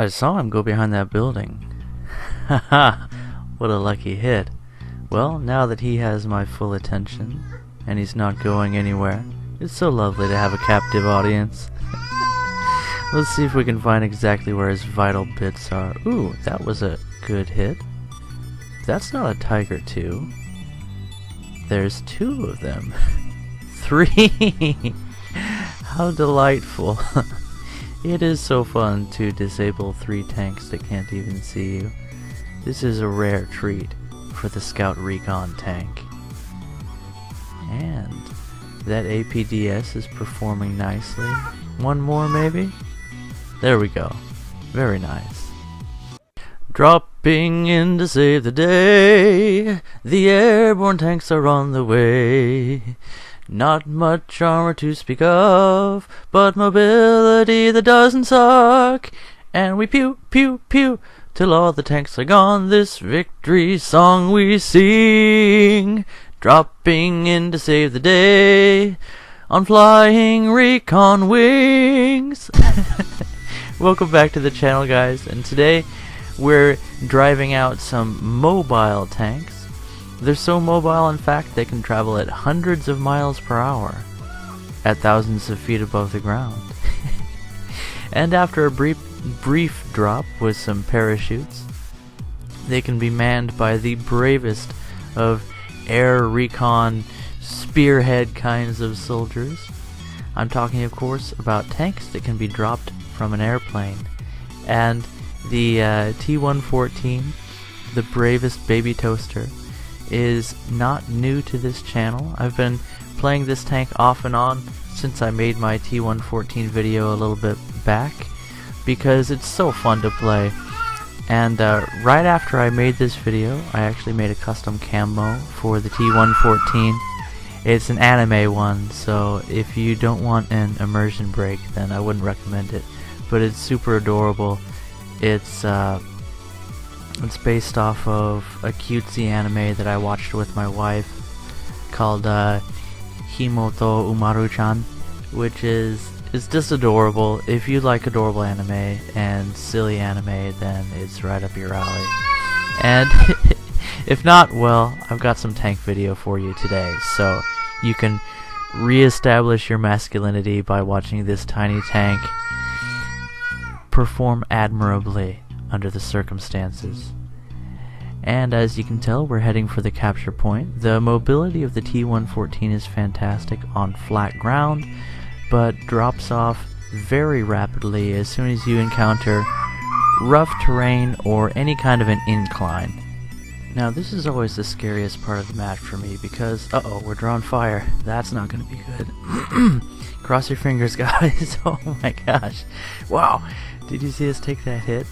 I saw him go behind that building. Haha, what a lucky hit. Well, now that he has my full attention, and he's not going anywhere, it's so lovely to have a captive audience. Let's see if we can find exactly where his vital bits are. Ooh, that was a good hit. That's not a tiger 2. There's 2 of them. 3! How delightful. It is so fun to disable 3 tanks that can't even see you. This is a rare treat for the Scout Recon tank. And that APDS is performing nicely. One more maybe? There we go. Very nice. Dropping in to save the day. The airborne tanks are on the way. Not much armor to speak of, but mobility that doesn't suck. And we pew, pew, pew, till all the tanks are gone. This victory song we sing. Dropping in to save the day on flying recon wings. Welcome back to the channel, guys, and today we're driving out some mobile tanks. They're so mobile, in fact, they can travel at hundreds of miles per hour at thousands of feet above the ground. And after a brief drop with some parachutes, they can be manned by the bravest of air recon spearhead kinds of soldiers. I'm talking, of course, about tanks that can be dropped from an airplane. And the T114, the bravest baby toaster, is not new to this channel. I've been playing this tank off and on since I made my T114 video a little bit back, because it's so fun to play. And right after I made this video, I actually made a custom camo for the T114. It's an anime one, so if you don't want an immersion break, then I wouldn't recommend it. But it's super adorable. It's based off of a cutesy anime that I watched with my wife called Himoto Umaru-chan, which is just adorable. If you like adorable anime and silly anime, then it's right up your alley. And if not, well, I've got some tank video for you today, so you can re-establish your masculinity by watching this tiny tank perform admirably under the circumstances. And as you can tell, we're heading for the capture point. The mobility of the T114 is fantastic on flat ground, but drops off very rapidly as soon as you encounter rough terrain or any kind of an incline. Now this is always the scariest part of the match for me, because uh-oh, we're drawing fire. That's not gonna be good. Cross your fingers, guys. Oh my gosh. Wow. Did you see us take that hit?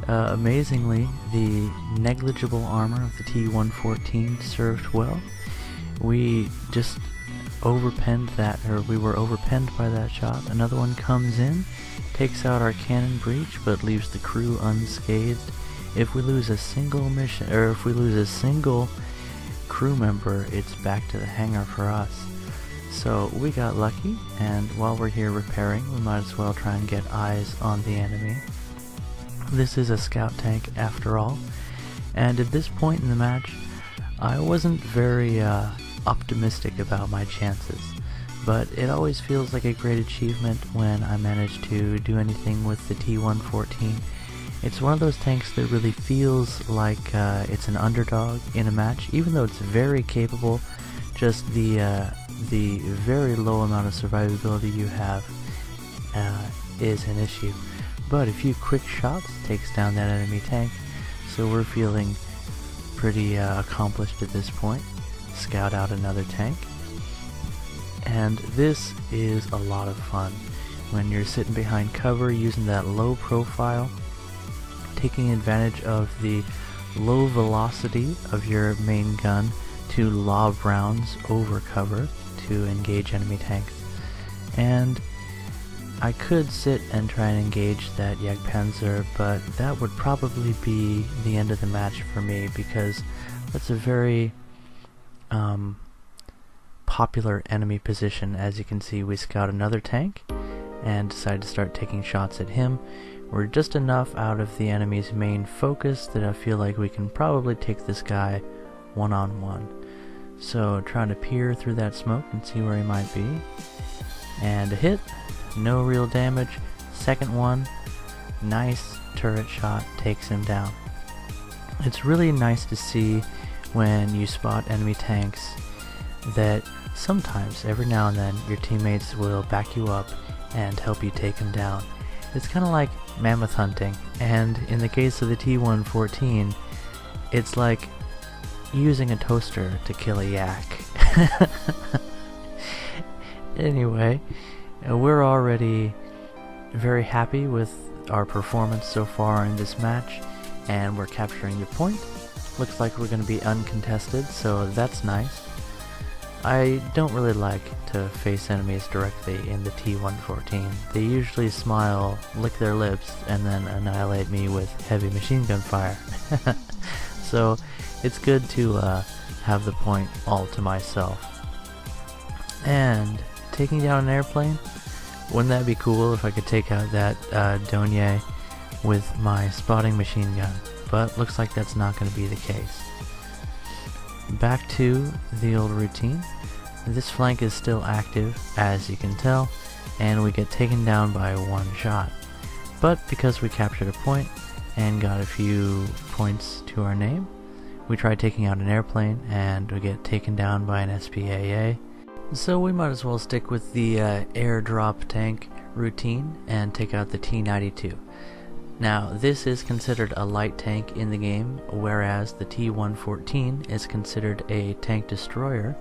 Amazingly, the negligible armor of the T114 served well. We just overpenned that, or we were overpenned by that shot. Another one comes in, takes out our cannon breach, but leaves the crew unscathed. If we lose a single mission, or if we lose a single crew member, it's back to the hangar for us. So we got lucky, and while we're here repairing, we might as well try and get eyes on the enemy. This is a scout tank after all, and at this point in the match, I wasn't very optimistic about my chances, but it always feels like a great achievement when I manage to do anything with the T114. It's one of those tanks that really feels like it's an underdog in a match, even though it's very capable. Just the very low amount of survivability you have is an issue. But a few quick shots takes down that enemy tank, so we're feeling pretty accomplished at this point. Scout out another tank. And this is a lot of fun when you're sitting behind cover using that low profile, taking advantage of the low velocity of your main gun to lob rounds over cover to engage enemy tanks. And I could sit and try and engage that Jagdpanzer, but that would probably be the end of the match for me, because that's a very popular enemy position. As you can see, we scout another tank and decide to start taking shots at him. We're just enough out of the enemy's main focus that I feel like we can probably take this guy one-on-one. So trying to peer through that smoke and see where he might be. And a hit, no real damage. Second one, nice turret shot, takes him down. It's really nice to see when you spot enemy tanks that sometimes, every now and then, your teammates will back you up and help you take them down. It's kind of like mammoth hunting, and in the case of the T114, it's like using a toaster to kill a yak. Anyway, we're already very happy with our performance so far in this match, and we're capturing the point. Looks like we're going to be uncontested, so that's nice. I don't really like to face enemies directly in the T114. They usually smile, lick their lips, and then annihilate me with heavy machine gun fire. So it's good to have the point all to myself. And taking down an airplane, wouldn't that be cool if I could take out that Donier with my spotting machine gun? But looks like that's not going to be the case. Back to the old routine. This flank is still active, as you can tell, and we get taken down by one shot. But because we captured a point and got a few points to our name, we try taking out an airplane and we get taken down by an SPAA. So we might as well stick with the airdrop tank routine and take out the T92. Now, this is considered a light tank in the game, whereas the T114 is considered a tank destroyer.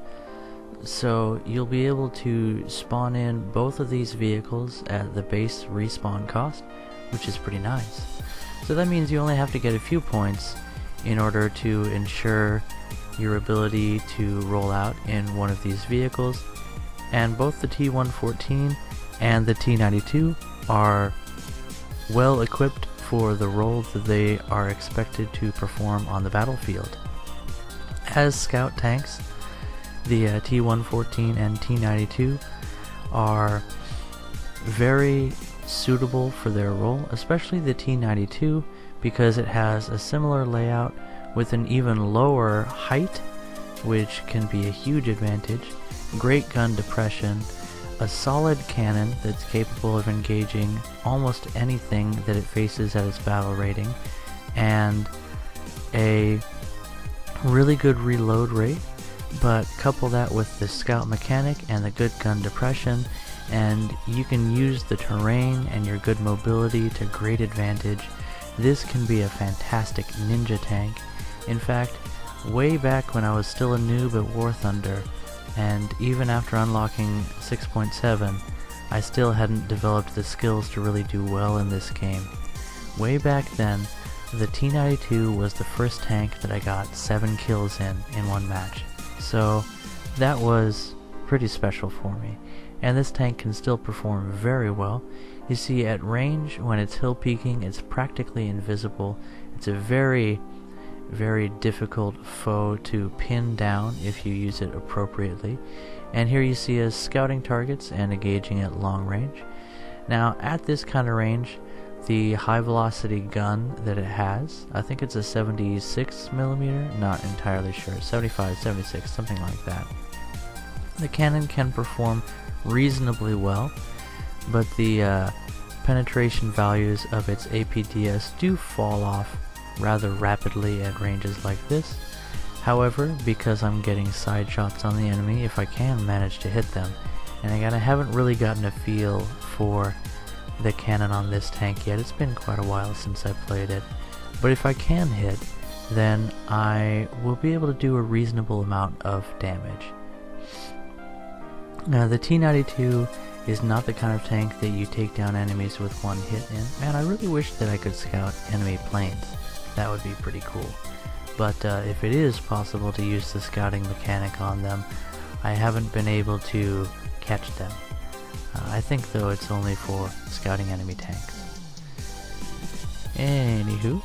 So you'll be able to spawn in both of these vehicles at the base respawn cost, which is pretty nice. So that means you only have to get a few points in order to ensure your ability to roll out in one of these vehicles, and both the T114 and the T92 are well equipped for the role that they are expected to perform on the battlefield. As scout tanks, the T114 and T92 are very suitable for their role, especially the T92 because it has a similar layout with an even lower height, which can be a huge advantage, great gun depression, a solid cannon that's capable of engaging almost anything that it faces at its battle rating, and a really good reload rate. But couple that with the scout mechanic and the good gun depression, and you can use the terrain and your good mobility to great advantage. This can be a fantastic ninja tank. In fact, way back when I was still a noob at War Thunder, and even after unlocking 6.7, I still hadn't developed the skills to really do well in this game. Way back then, the T92 was the first tank that I got 7 kills in one match. So that was pretty special for me. And this tank can still perform very well. You see, at range, when it's hill peeking, it's practically invisible. It's a very, very difficult foe to pin down if you use it appropriately. And here you see us scouting targets and engaging at long range. Now, at this kind of range, the high velocity gun that it has, I think it's a 76mm, not entirely sure, 75, 76, something like that. The cannon can perform reasonably well, but the penetration values of its APDS do fall off rather rapidly at ranges like this. However, because I'm getting side shots on the enemy, if I can manage to hit them, and again, I haven't really gotten a feel for the cannon on this tank yet. It's been quite a while since I played it, but if I can hit, then I will be able to do a reasonable amount of damage. Now, the T92 is not the kind of tank that you take down enemies with one hit in. Man, I really wish that I could scout enemy planes. That would be pretty cool. But if it is possible to use the scouting mechanic on them, I haven't been able to catch them. I think, though, it's only for scouting enemy tanks. Anywho,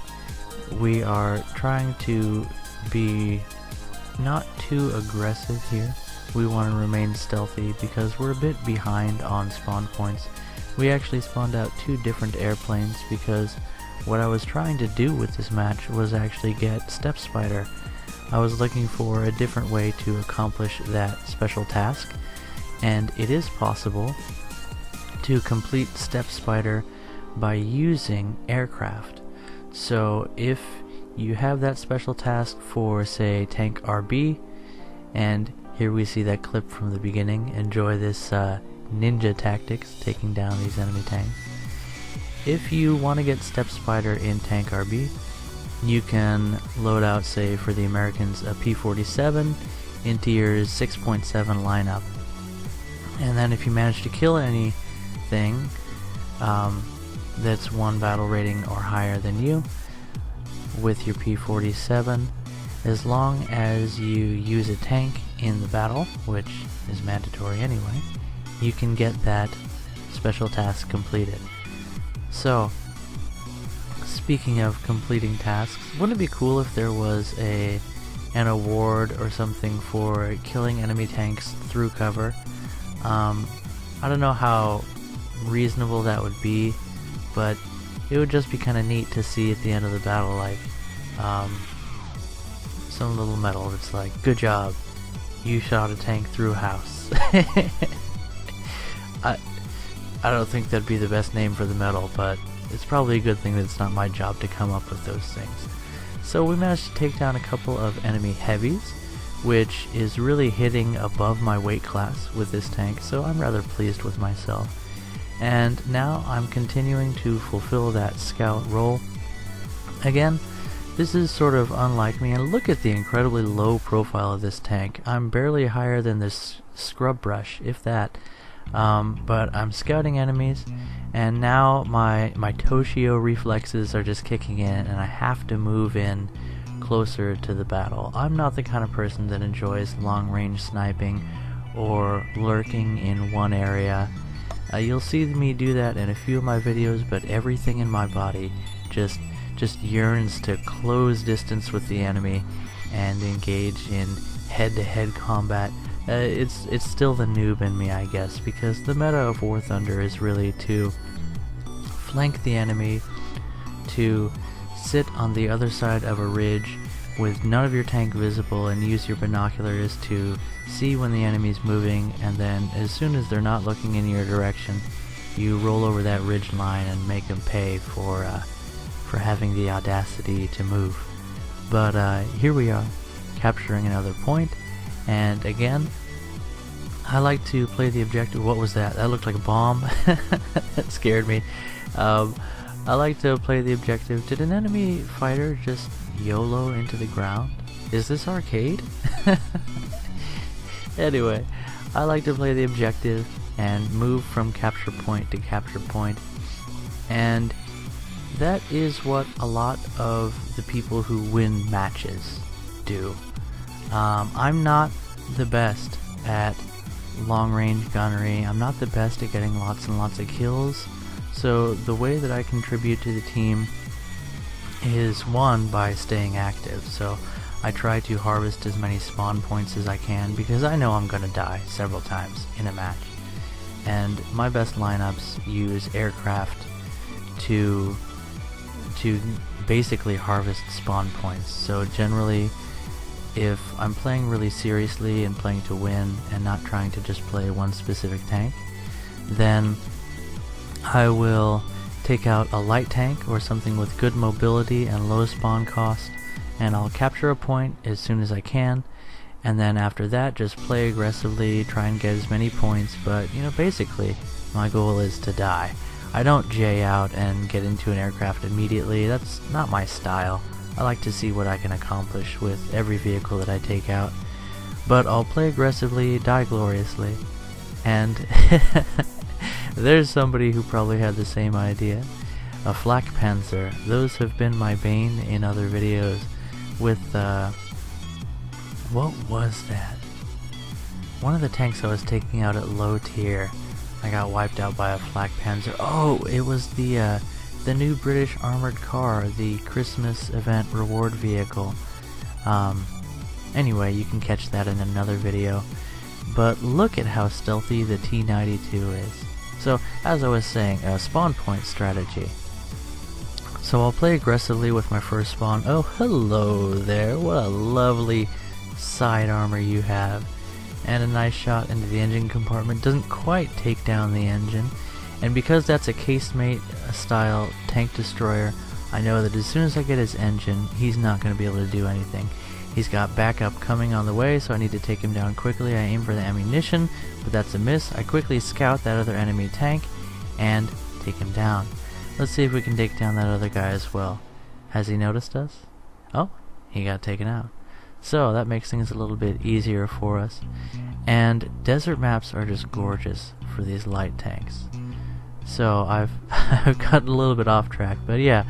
we are trying to be not too aggressive here. We want to remain stealthy because we're a bit behind on spawn points we actually spawned out 2 different airplanes because what I was trying to do with this match was actually get Step Spider. I was looking for a different way to accomplish that special task, and it is possible to complete Step Spider by using aircraft. So if you have that special task for, say, Tank RB, and here we see that clip from the beginning. Enjoy this ninja tactics, taking down these enemy tanks. If you want to get Step Spider in Tank RB, you can load out, say for the Americans, a P-47 into your 6.7 lineup. And then if you manage to kill anything that's 1 battle rating or higher than you with your P-47, as long as you use a tank in the battle, which is mandatory anyway, you can get that special task completed. So, speaking of completing tasks, wouldn't it be cool if there was an award or something for killing enemy tanks through cover? I don't know how reasonable that would be, but it would just be kind of neat to see at the end of the battle, like, some little medal that's like, good job, you shot a tank through a house. I don't think that'd be the best name for the medal, but it's probably a good thing that it's not my job to come up with those things. So we managed to take down a couple of enemy heavies, which is really hitting above my weight class with this tank, so I'm rather pleased with myself. And now I'm continuing to fulfill that scout role. Again, this is sort of unlike me, and look at the incredibly low profile of this tank. I'm barely higher than this scrub brush, if that. But I'm scouting enemies, and now my Toshio reflexes are just kicking in, and I have to move in closer to the battle. I'm not the kind of person that enjoys long-range sniping or lurking in one area. You'll see me do that in a few of my videos, but everything in my body just yearns to close distance with the enemy and engage in head-to-head combat. It's still the noob in me, I guess, because the meta of War Thunder is really to flank the enemy, to sit on the other side of a ridge with none of your tank visible and use your binoculars to see when the enemy's moving, and then as soon as they're not looking in your direction, you roll over that ridge line and make them pay for having the audacity to move. But here we are, capturing another point. And again, I like to play the objective. What was that? That looked like a bomb. That scared me. I like to play the objective. Did an enemy fighter just YOLO into the ground? Is this arcade? Anyway, I like to play the objective and move from capture point to capture point. And that is what a lot of the people who win matches do. I'm not the best at long-range gunnery. I'm not the best at getting lots and lots of kills. So the way that I contribute to the team is, one, by staying active. So I try to harvest as many spawn points as I can because I know I'm going to die several times in a match. And my best lineups use aircraft to basically harvest spawn points. So generally, if I'm playing really seriously and playing to win and not trying to just play one specific tank, then I will take out a light tank or something with good mobility and low spawn cost, and I'll capture a point as soon as I can, and then after that just play aggressively, try and get as many points, but basically my goal is to die. I don't J out and get into an aircraft immediately. That's not my style. I like to see what I can accomplish with every vehicle that I take out. But I'll play aggressively, die gloriously. And there's somebody who probably had the same idea. A Flak Panzer. Those have been my bane in other videos with, what was that? One of the tanks I was taking out at low tier, I got wiped out by a Flak Panzer. Oh, it was the new British armored car, the Christmas event reward vehicle. Anyway, you can catch that in another video. But look at how stealthy the T92 is. So, as I was saying, spawn point strategy. So I'll play aggressively with my first spawn. Oh, hello there. What a lovely side armor you have. And a nice shot into the engine compartment. Doesn't quite take down the engine. And because that's a casemate style tank destroyer, I know that as soon as I get his engine, he's not going to be able to do anything. He's got backup coming on the way, so I need to take him down quickly. I aim for the ammunition, but that's a miss. I quickly scout that other enemy tank and take him down. Let's see if we can take down that other guy as well. Has he noticed us? Oh, he got taken out. So that makes things a little bit easier for us. And desert maps are just gorgeous for these light tanks. So I've gotten a little bit off track, but yeah,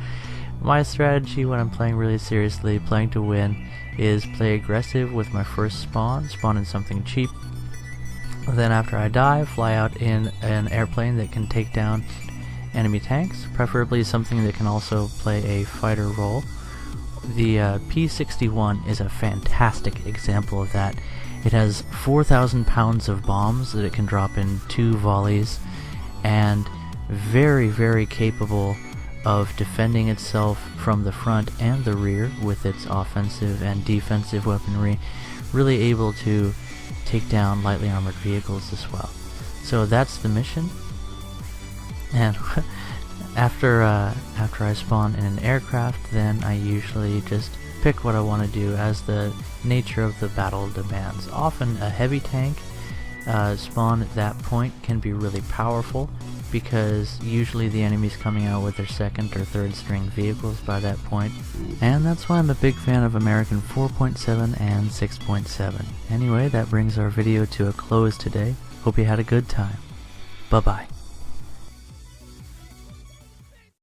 my strategy when I'm playing really seriously, playing to win, is play aggressive with my first spawn in something cheap. Then after I die, fly out in an airplane that can take down enemy tanks, preferably something that can also play a fighter role. The P-61 is a fantastic example of that. It has 4,000 pounds of bombs that it can drop in 2 volleys, and very, very capable of defending itself from the front and the rear with its offensive and defensive weaponry, really able to take down lightly armored vehicles as well. So that's the mission. And after I spawn in an aircraft, then I usually just pick what I want to do as the nature of the battle demands. Often a heavy tank spawn at that point can be really powerful, because usually the enemy's coming out with their second or third string vehicles by that point. And that's why I'm a big fan of American 4.7 and 6.7. Anyway, that brings our video to a close today. Hope you had a good time. Bye-bye.